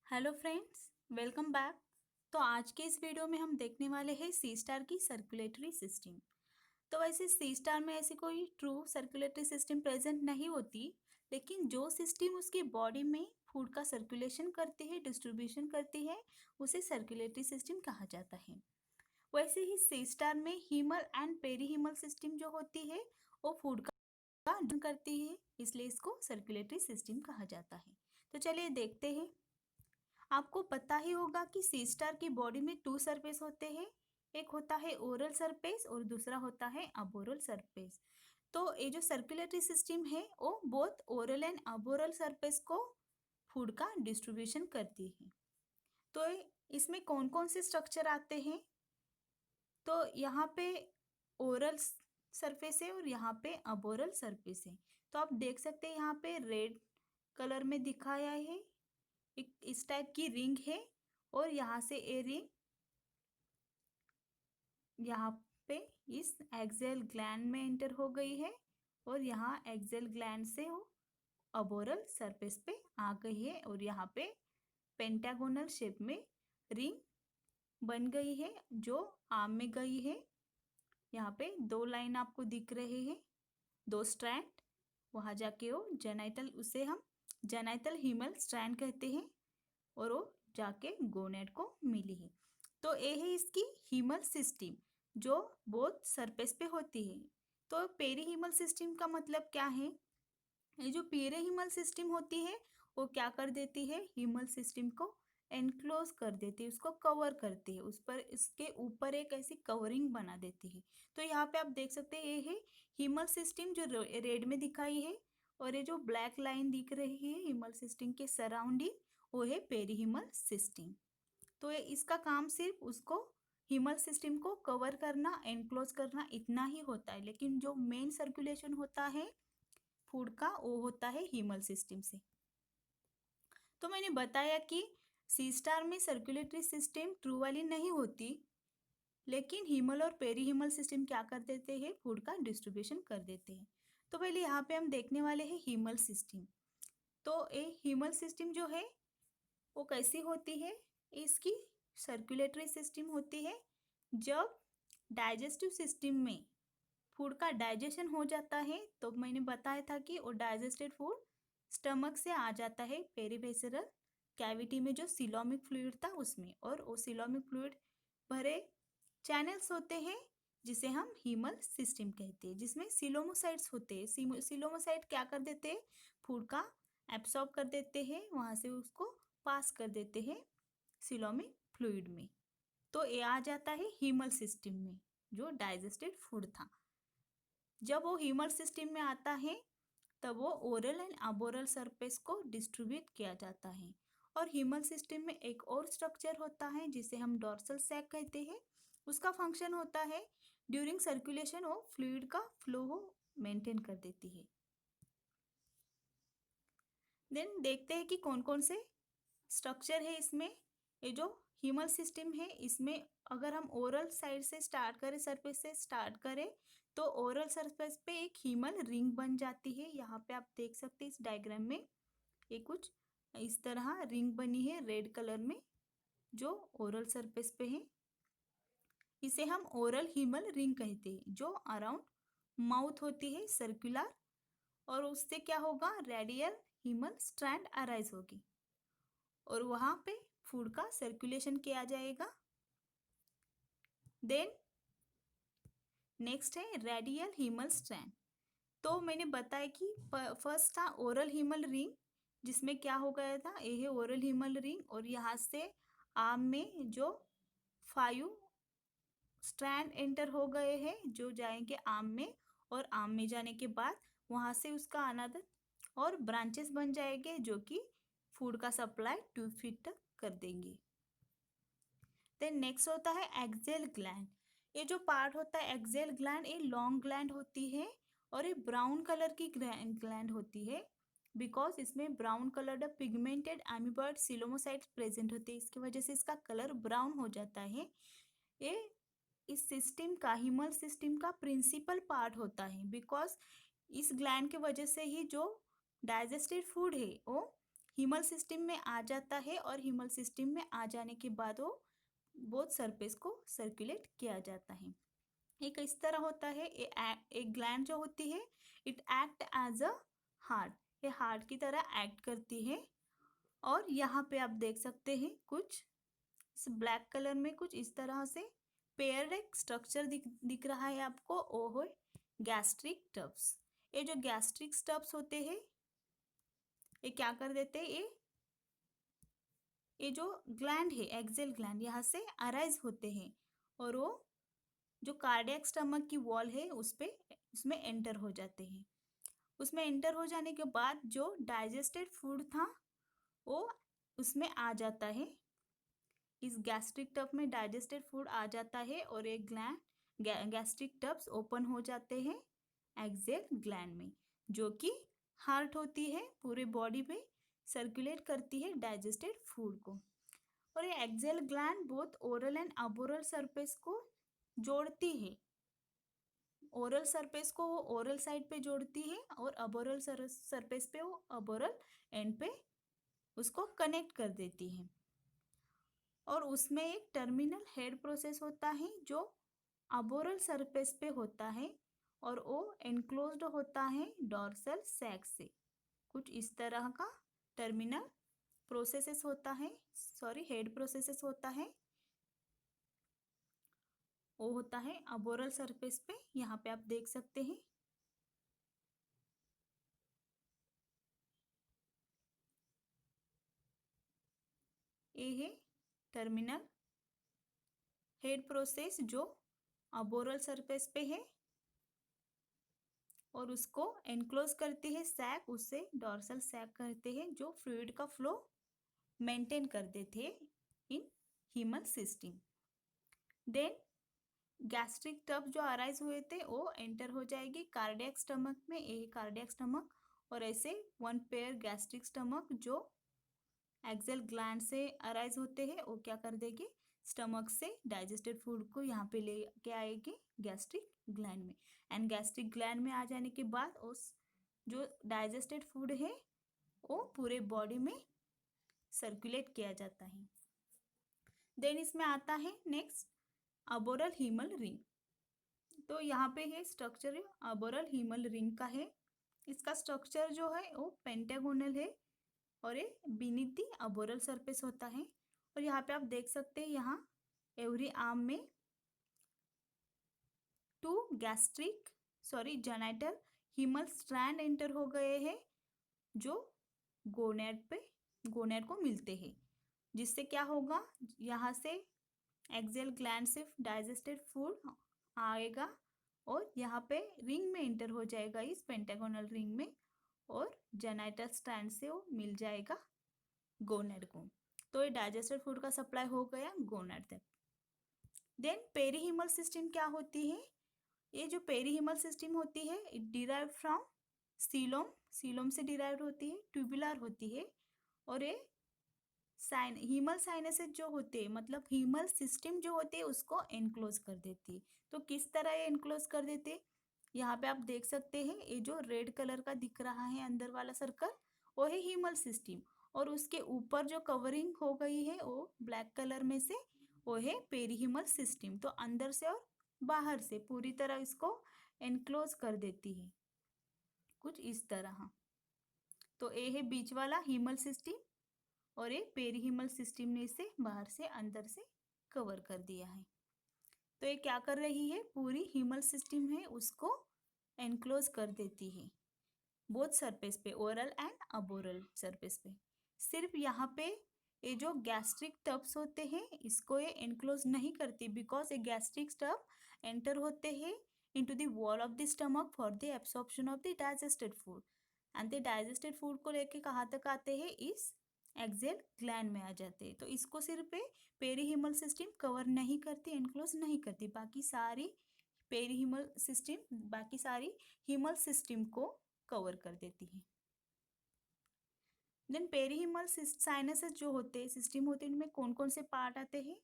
Hello friends, welcome back. तो आज के इस वीडियो में हम देखने वाले हैं सी स्टार की सर्कुलेटरी सिस्टम। तो वैसे सी स्टार में ऐसी कोई ट्रू सर्कुलेटरी सिस्टम प्रेजेंट नहीं होती, लेकिन जो सिस्टम उसकी बॉडी में फूड का सर्कुलेशन करती है, डिस्ट्रीब्यूशन करती है, उसे सर्कुलेटरी सिस्टम कहा जाता है। वैसे ही सी स्टार में हीमल एंड पेरीहीमल सिस्टम जो होती है वो फूड का करती है, इसलिए इसको सर्कुलेटरी सिस्टम कहा जाता है। तो चलिए देखते हैं। आपको पता ही होगा कि सी स्टार की बॉडी में टू सरफेस होते हैं। एक होता है ओरल सरफेस और दूसरा होता है अबोरल सरफेस। तो ये जो सर्कुलेटरी सिस्टम है वो both oral and aboral surface को फूड का डिस्ट्रीब्यूशन करती है। तो इसमें कौन कौन से स्ट्रक्चर आते हैं? तो यहाँ पे ओरल सरफेस है और यहाँ पे अबोरल सरफेस है। तो आप देख सकते हैं यहाँ पे रेड कलर में दिखाया है, एक इस टाइप की रिंग है और यहाँ से ए रिंग यहाँ पे इस एक्सेल ग्लैंड में एंटर हो गई है और यहाँ एक्सेल ग्लैंड से वो अबोरल सरफेस पे आ गई है और यहाँ पे पेंटागोनल शेप में रिंग बन गई है जो आर्म में गई है। यहाँ पे दो लाइन आपको दिख रहे हैं, दो स्ट्रैंड, वहाँ जाके वो जेनाइटल, उसे हम जेनाइटल हीमल स्ट्रैंड कहते हैं और वो जाके गोनेड को मिली है। तो ये है इसकी हीमल सिस्टम जो बोथ सरफेस पे होती है। तो पेरीहीमल सिस्टम का मतलब क्या है? ये जो पेरीहीमल सिस्टम होती है वो क्या कर देती है, हीमल सिस्टम को एनक्लोज कर देती है, उसको कवर करती है, उस पर इसके ऊपर एक ऐसी कवरिंग बना देती है। तो यहाँ पे आप देख सकते हैं ये है हीमल सिस्टम जो रेड में दिखाई है और ये जो ब्लैक लाइन दिख रही है हीमल सिस्टम के सराउंडिंग वो है पेरीहीमल सिस्टम। तो ये इसका काम सिर्फ उसको हीमल सिस्टम को कवर करना, एनक्लोज करना इतना ही होता है, लेकिन जो मेन सर्कुलेशन होता है फूड का वो होता है हीमल सिस्टम से। तो मैंने बताया कि सी स्टार में सर्कुलेटरी सिस्टम ट्रू वाली नहीं होती, लेकिन हीमल और पेरीहीमल सिस्टम क्या कर देते हैं, फूड का डिस्ट्रीब्यूशन कर देते हैं। तो पहले यहाँ पे हम देखने वाले हैं हीमल सिस्टम। तो ये हीमल सिस्टम जो है वो कैसी होती है? इसकी सर्कुलेटरी सिस्टम होती है जब डाइजेस्टिव सिस्टम में फूड का डाइजेशन हो जाता है। तो मैंने बताया था कि वो डाइजेस्टेड फूड स्टमक से आ जाता है पेरीविसरल कैविटी में जो सिलोमिक फ्लूइड था उसमें, और वो सिलोमिक फ्लूइड भरे चैनल्स होते हैं जिसे हम हीमल सिस्टम कहते हैं, जिसमें सिलोमोसाइट्स होते हैं। सिलोमोसाइट क्या कर देते हैं, फूड का एब्सॉर्ब कर देते हैं, वहाँ से उसको पास कर देते हैं सिलोमिक फ्लूइड में। तो ये आ जाता है हीमल सिस्टम में जो डाइजेस्टेड फूड था। जब वो हीमल सिस्टम में आता है तब वो ओरल एंड अबोरल सरफेस को डिस्ट्रीब्यूट किया जाता है। और हीमल सिस्टम में एक और स्ट्रक्चर होता है जिसे हम डॉर्सल सैक कहते हैं। उसका फंक्शन होता है ड्यूरिंग सर्कुलेशन वो फ्लूइड का फ्लो मेंटेन कर देती है। देन देखते हैं कि कौन कौन से स्ट्रक्चर है इसमें। ये जो हीमल सिस्टम है इसमें अगर हम ओरल साइड से स्टार्ट करें, सरफेस से स्टार्ट करें, तो ओरल सरफेस पे एक हीमल रिंग बन जाती है। यहाँ पे आप देख सकते हैं इस डायग्राम में ये कुछ इस तरह रिंग बनी है रेड कलर में जो ओरल सरफेस पे है। इसे हम ओरल हीमल रिंग कहते हैं जो अराउंड माउथ होती है सर्कुलर, और उससे क्या होगा, रेडियल हीमल स्ट्रैंड अराइज होगी और वहाँ पे फूड का सर्कुलेशन किया जाएगा। देन नेक्स्ट है रेडियल हीमल स्ट्रैंड। तो मैंने बताया कि फर्स्ट था ओरल हीमल रिंग, जिसमें क्या हो गया था, ये है ओरल हीमल रिंग और यहाँ से आर्म में जो 5 स्ट्रैंड एंटर हो गए हैं जो जाएंगे आर्म में, और आर्म में जाने के बाद वहाँ से उसका अनदर और ब्रांचेस बन जाएंगे जो कि फूड का सप्लाई 2 फीट तक कर देंगे। देन नेक्स्ट होता है एक्सेल ग्लैंड। ये जो पार्ट होता है एक्सेल ग्लैंड, ये लॉन्ग ग्लैंड होती है और ये ब्राउन कलर की ग्लैंड होती है बिकॉज इसमें brown coloured pigmented amoeboid coelomocytes present होते हैं, इसकी वजह से इसका कलर ब्राउन हो जाता है। ये इस सिस्टम का, हीमल सिस्टम का प्रिंसिपल पार्ट होता है बिकॉज इस ग्लैंड के वजह से ही जो डाइजेस्टेड फूड है वो हीमल सिस्टम में आ जाता है और हीमल सिस्टम में आ जाने के बाद वो बोथ सरफेस को सर्कुलेट किया जाता है। एक इस तरह होता है, एक ग्लैंड जो होती है it act as a heart, ये हार्ट की तरह एक्ट करती है। और यहाँ पे आप देख सकते हैं कुछ इस ब्लैक कलर में कुछ इस तरह से पेयर्ड एक स्ट्रक्चर दिख रहा है आपको, वो है गैस्ट्रिक टब्स। ये जो गैस्ट्रिक टब्स होते हैं ये क्या कर देते हैं, ये जो ग्लैंड है एक्सेल ग्लैंड यहाँ से अराइज होते हैं और वो जो कार्डियक स्टमक की वॉल है उसमें एंटर हो जाते हैं। उसमें एंटर हो जाने के बाद जो डाइजेस्टेड फूड था वो उसमें आ जाता है, इस गैस्ट्रिक टब में डाइजेस्टेड फूड आ जाता है और एक ग्लैंड गैस्ट्रिक टब्स ओपन हो जाते हैं एक्सेल ग्लैंड में, जो कि हार्ट होती है, पूरे बॉडी में सर्कुलेट करती है डाइजेस्टेड फूड को। और ये axial gland both oral and aboral surface को जोड़ती है। ओरल सरफेस को वो ओरल साइड पे जोड़ती है और अबोरल सरफेस पे वो अबोरल एंड पे उसको कनेक्ट कर देती है। और उसमें एक टर्मिनल हेड प्रोसेस होता है जो अबोरल सरफेस पे होता है और वो एनक्लोज्ड होता है डॉर्सल सैक से। कुछ इस तरह का टर्मिनल प्रोसेसेस होता है, सॉरी हेड प्रोसेसेस होता है, वो होता है अबोरल सरफेस पे। यहाँ पे आप देख सकते हैं ये है टर्मिनल हेड प्रोसेस जो अबोरल सरफेस पे है और उसको एनक्लोज करती है सैक, उससे डॉर्सल सैक कहते हैं, जो फ्लूइड का फ्लो मेंटेन कर देते हैं इन haemal system. Then gastric tube जो अराइज हुए थे वो एंटर हो जाएगी कार्डियक स्टमक में, ये कार्डियक स्टमक। और ऐसे वन पेयर गैस्ट्रिक स्टमक जो एक्सेल ग्लैंड से अराइज होते हैं वो क्या कर देगी, स्टमक से डाइजेस्टेड फूड को यहाँ पे ले के आएगी गैस्ट्रिक ग्लैंड में। एंड गैस्ट्रिक ग्लैंड में आ जाने के बाद उस जो डाइजेस्टेड फूड है वो पूरे बॉडी में सर्कुलेट किया जाता है। देन इसमें आता है नेक्स्ट अबोरल हीमल रिंग। तो यहाँ पे है स्ट्रक्चर अबोरल हीमल रिंग का है। इसका स्ट्रक्चर जो है वो पेंटागोनल है और ये बीनीथ दी अबोरल सरफेस होता है। और यहाँ पे आप देख सकते हैं यहाँ एवरी आर्म में जेनाइटल हीमल स्ट्रैंड एंटर हो गए हैं जो गोनेड को मिलते हैं, जिससे क्या होगा, यहाँ से एक्सेल ग्लैंड से डाइजेस्टेड फूड आएगा और यहाँ पे रिंग में एंटर हो जाएगा इस पेंटागोनल रिंग में और जेनाइटल स्ट्रैंड से वो मिल जाएगा गोनेड को। तो ये डाइजेस्टेड फूड का सप्लाई हो गया गोनेड तक। देन पेरीहीमल सिस्टम क्या होती है, ये जो पेरीहीमल सिस्टम होती है it derive from coelom, coelom से डिराइव होती है, ट्यूबुलर होती है। और ये हीमल साइनसेस जो होते हैं मतलब हीमल सिस्टम जो होते हैं उसको एनक्लोज कर देती है। तो किस तरह ये एनक्लोज कर देते हैं, यहाँ पे आप देख सकते हैं ये जो रेड कलर का दिख रहा है अंदर वाला सर्कल वो है हीमल सिस्टम, और उसके ऊपर जो कवरिंग हो गई है वो ब्लैक कलर में से वो है पेरीहीमल सिस्टम। तो अंदर से और बाहर से पूरी तरह इसको एनक्लोज कर देती है कुछ इस तरह। तो ये है बीच वाला हीमल सिस्टम और ये पेरीहीमल सिस्टम ने इसे बाहर से अंदर से कवर कर दिया है। तो ये क्या कर रही है, पूरी हीमल सिस्टम है उसको एनक्लोज कर देती है बोथ सरफेस पे, ओरल एंड अबोरल सरफेस पे। सिर्फ यहाँ पे ये जो गैस्ट्रिक टब्स होते हैं इसको ये एनक्लोज नहीं करती, बिकॉज ये गैस्ट्रिक टब एंटर होते हैं into the wall of the stomach for the absorption of the digested food, and the digested food को लेके कहाँ तक आते हैं, इस एक्सेल ग्लैंड में आ जाते हैं। तो इसको सिर्फ पेरीहीमल सिस्टम कवर नहीं करती, एनक्लोज नहीं करती, बाकी सारी पेरीहीमल सिस्टम बाकी सारी हीमल सिस्टम को कवर कर देती है। देन पेरीहीमल साइनसेस जो होते हैं सिस्टम होते हैं, इनमें कौन कौन से पार्ट आते हैं,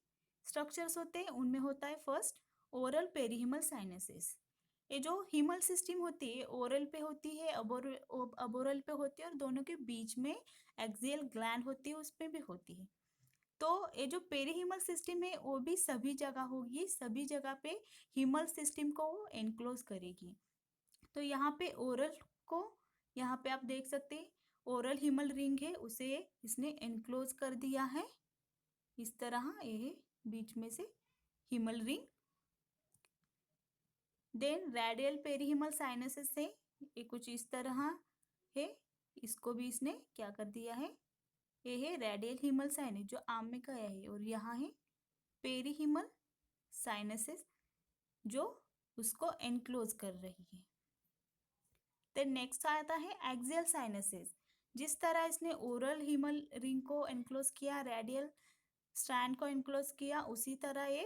स्ट्रक्चर्स होते हैं, उनमें होता है फर्स्ट ओरल पेरीहीमल साइनसेस। ये जो हीमल सिस्टम होती है ओरल पे होती है, अबोरल पे होती है, और दोनों के बीच में एक्सियल ग्लैंड होती है, उसपे भी होती है। तो ये जो पेरीहीमल सिस्टम है वो भी सभी जगह होगी, सभी जगह पे हीमल सिस्टम को वो एनक्लोज करेगी। तो यहाँ पे ओरल को, यहाँ पे आप देख सकते हैं ओरल हीमल रिंग है, उसे इसने एनक्लोज कर दिया है इस तरह, ये बीच में से haemal ring. Then radial perihaemal sinuses है, ये कुछ इस तरह है, इसको भी इसने क्या कर दिया है, ये है रेडियल हीमल साइनस जो आम में गया है, और यहाँ है पेरीहीमल साइनसेस जो उसको एनक्लोज कर रही है। देन नेक्स्ट आता है एक्सियल साइनसेस। जिस तरह इसने ओरल हीमल रिंग को एनक्लोज किया, रेडियल स्ट्रैंड को एनक्लोज किया, उसी तरह ये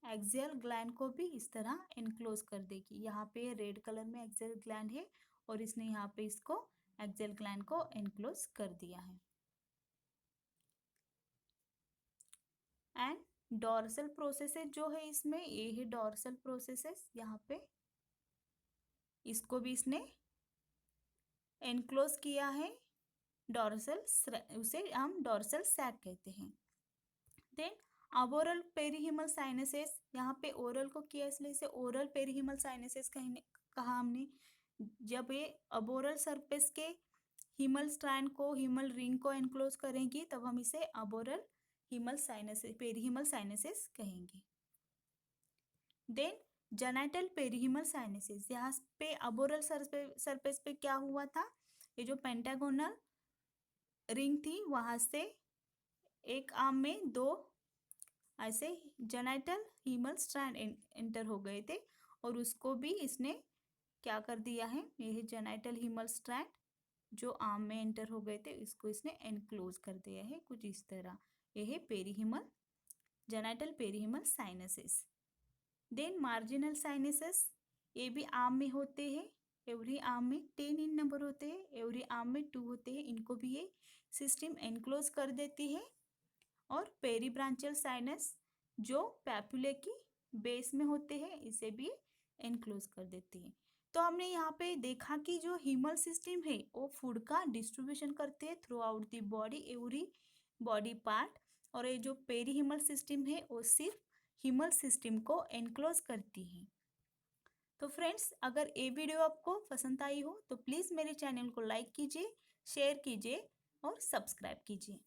एक्सियल ग्लैंड को भी इस तरह एनक्लोज कर देगी। यहाँ पे रेड कलर में एक्सियल ग्लैंड है और इसने यहाँ पे इसको एक्सियल ग्लैंड को एनक्लोज कर दिया है। एंड डॉर्सल प्रोसेसेस जो है इसमें, ये है डॉर्सल प्रोसेसेस, यहाँ पे इसको भी इसने एनक्लोज किया है, डॉर्सल, उसे हम डॉर्सल सैक कहते हैं। देन अबोरल पेरीहीमल साइनसेस, यहाँ पे ओरल को किया इसलिए इसे ओरल पेरीहीमल साइनसेस कहा हमने। जब ये अबोरल सरफेस के हीमल स्ट्रैंड को, हीमल रिंग को एनक्लोज करेंगी, तब हम इसे अबोरल हीमल साइनसेस, पेरीहीमल साइनसेस कहेंगे। देन जेनाइटल पेरीहीमल साइनसेस, यहाँ पे अबोरल सरफेस पे क्या हुआ था, ये जो पेंटागोनल रिंग थी वहां से एक आर्म में दो ऐसे जेनाइटल हीमल स्ट्रैंड एंटर हो गए थे, और उसको भी इसने क्या कर दिया है, ये जेनाइटल हीमल स्ट्रैंड जो आर्म में एंटर हो गए थे, इसको इसने एनक्लोज कर दिया है कुछ इस तरह। ये है perihaemal, genital perihaemal sinuses. Then marginal sinuses, ये भी आर्म में होते हैं, एवरी आर्म में 10 इन नंबर होते हैं, एवरी आर्म में 2 होते हैं, इनको भी ये सिस्टम एनक्लोज कर देती है। और पेरी ब्रांचियल साइनस जो पैपुले की बेस में होते हैं, इसे भी एनक्लोज कर देती है। तो हमने यहाँ पे देखा कि जो हीमल सिस्टम है वो फूड का डिस्ट्रीब्यूशन करते हैं through out the body, every body part, और ये जो पेरी हीमल सिस्टम है वो सिर्फ हीमल सिस्टम को एनक्लोज करती है। तो फ्रेंड्स, अगर ये वीडियो आपको पसंद आई हो तो प्लीज़ मेरे चैनल को लाइक कीजिए, शेयर कीजिए और सब्सक्राइब कीजिए।